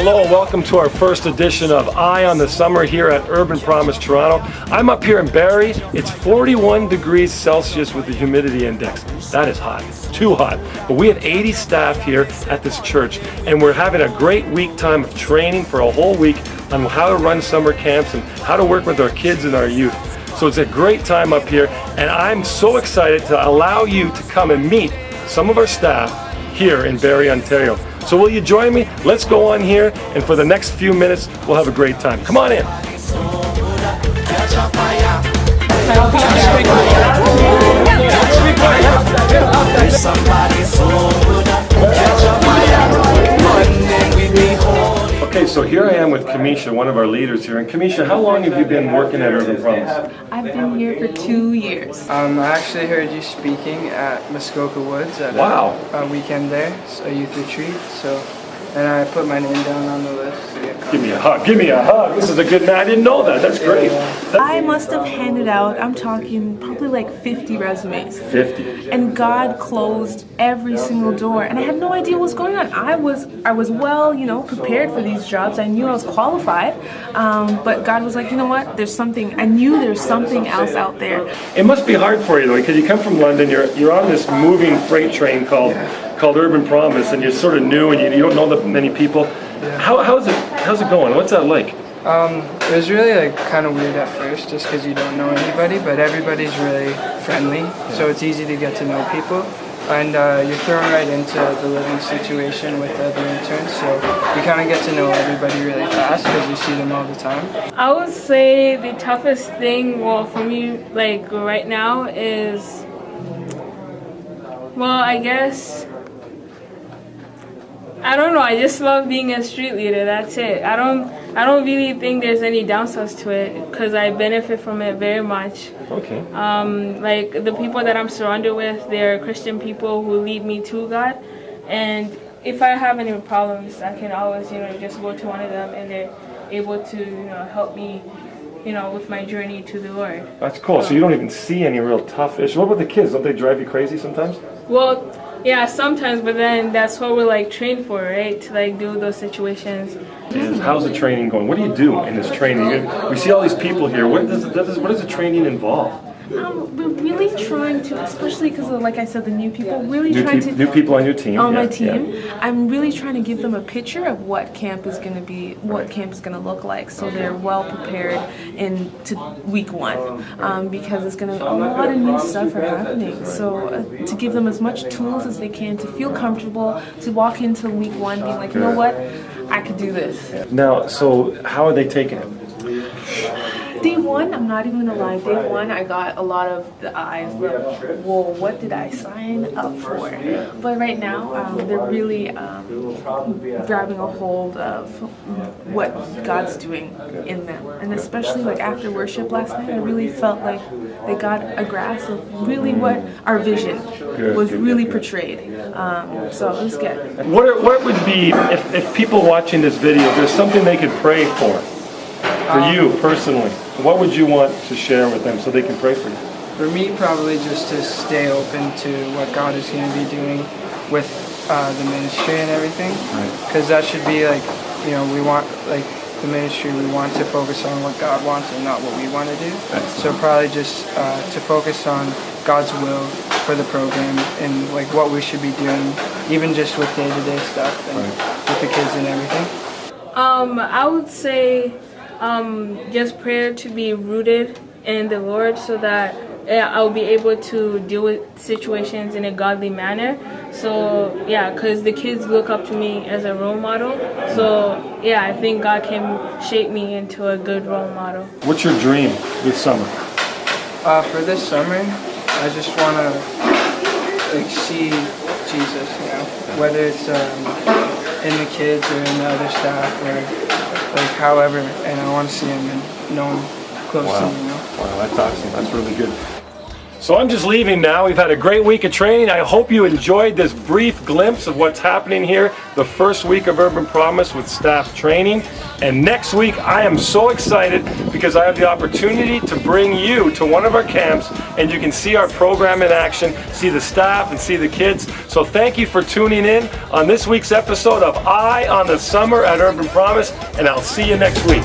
Hello and welcome to our first edition of Eye on the Summer here at UrbanPromise Toronto. I'm up here in Barrie. It's 41 degrees Celsius with the humidity index. That is hot, too hot. But we have 80 staff here at this church and we're having a great week time of training for a whole week on how to run summer camps and how to work with our kids and our youth. So it's a great time up here and I'm so excited to allow you to come and meet some of our staff here in Barrie, Ontario. So will you join me? Let's go on here, and for the next few minutes, we'll have a great time. Come on in. Okay, so here I am with Kamisha, one of our leaders here. And Kamisha, how long have you been working at UrbanPromise? I've been here for 2 years. I actually heard you speaking at Muskoka Woods at a weekend there, a youth retreat. And I put my name down on the list. So yeah. Give me a hug. Give me a hug. This is a good man. I didn't know that. That's great. I must have handed out, I'm talking probably like 50 resumes. 50. And God closed every single door. And I had no idea what was going on. I was well, prepared for these jobs. I knew I was qualified. But God was like, you know what? I knew there's something else out there. It must be hard for you though, because you come from London. You're on this moving freight train called UrbanPromise, and you're sort of new and you don't know that many people. How's it going? What's that like? It was really kind of weird at first, just because you don't know anybody, but everybody's really friendly, so it's easy to get to know people. And you're thrown right into the living situation with the other interns, so you kind of get to know everybody really fast because you see them all the time. I would say the toughest thing, for me, right now is, I guess, I don't know. I just love being a street leader. That's it. I don't really think there's any downsides to it because I benefit from it very much. Okay. The people that I'm surrounded with, they're Christian people who lead me to God, and if I have any problems, I can always just go to one of them, and they're able to help me with my journey to the Lord. That's cool. So you don't even see any real tough issues. What about the kids? Don't they drive you crazy sometimes? Well, yeah, sometimes, but then that's what we're trained for, right? To do those situations. How's the training going? What do you do in this training? We see all these people here. What does the training involve? We're really trying to, especially because, like I said, the new people, new people on your team. On my team, yeah. I'm really trying to give them a picture of what camp is going to be, what camp is going to look like, so they're well prepared into week one, because it's going to, a lot of new stuff are happening. So to give them as much tools as they can to feel comfortable, to walk into week one being like, you know what, I could do this. Now, so how are they taking it? Day one, I'm not even gonna lie, day one I got a lot of the eyes like, whoa, what did I sign up for? But right now, they're really grabbing a hold of what God's doing in them. And especially after worship last night, I really felt like they got a grasp of really what our vision was really portrayed. So it was good. What would be, if people watching this video, there's something they could pray for you personally, what would you want to share with them so they can pray for you? For me, probably just to stay open to what God is going to be doing with the ministry and everything. Because that should be we want, the ministry, we want to focus on what God wants and not what we want to do. So probably just to focus on God's will for the program and what we should be doing, even just with day-to-day stuff and with the kids and everything. I would say just prayer to be rooted in the Lord so that I'll be able to deal with situations in a godly manner. So because the kids look up to me as a role model. So I think God can shape me into a good role model. What's your dream this summer? For this summer, I just want to see Jesus, whether it's in the kids or in the other staff or however, and I want to see him and know him close to me. Wow, that's awesome. That's really good. So I'm just leaving now. We've had a great week of training. I hope you enjoyed this brief glimpse of what's happening here the first week of Urban Promise with staff training. And next week I am so excited because I have the opportunity to bring you to one of our camps and you can see our program in action, see the staff and see the kids. So thank you for tuning in on this week's episode of Eye on the Summer at Urban Promise, and I'll see you next week.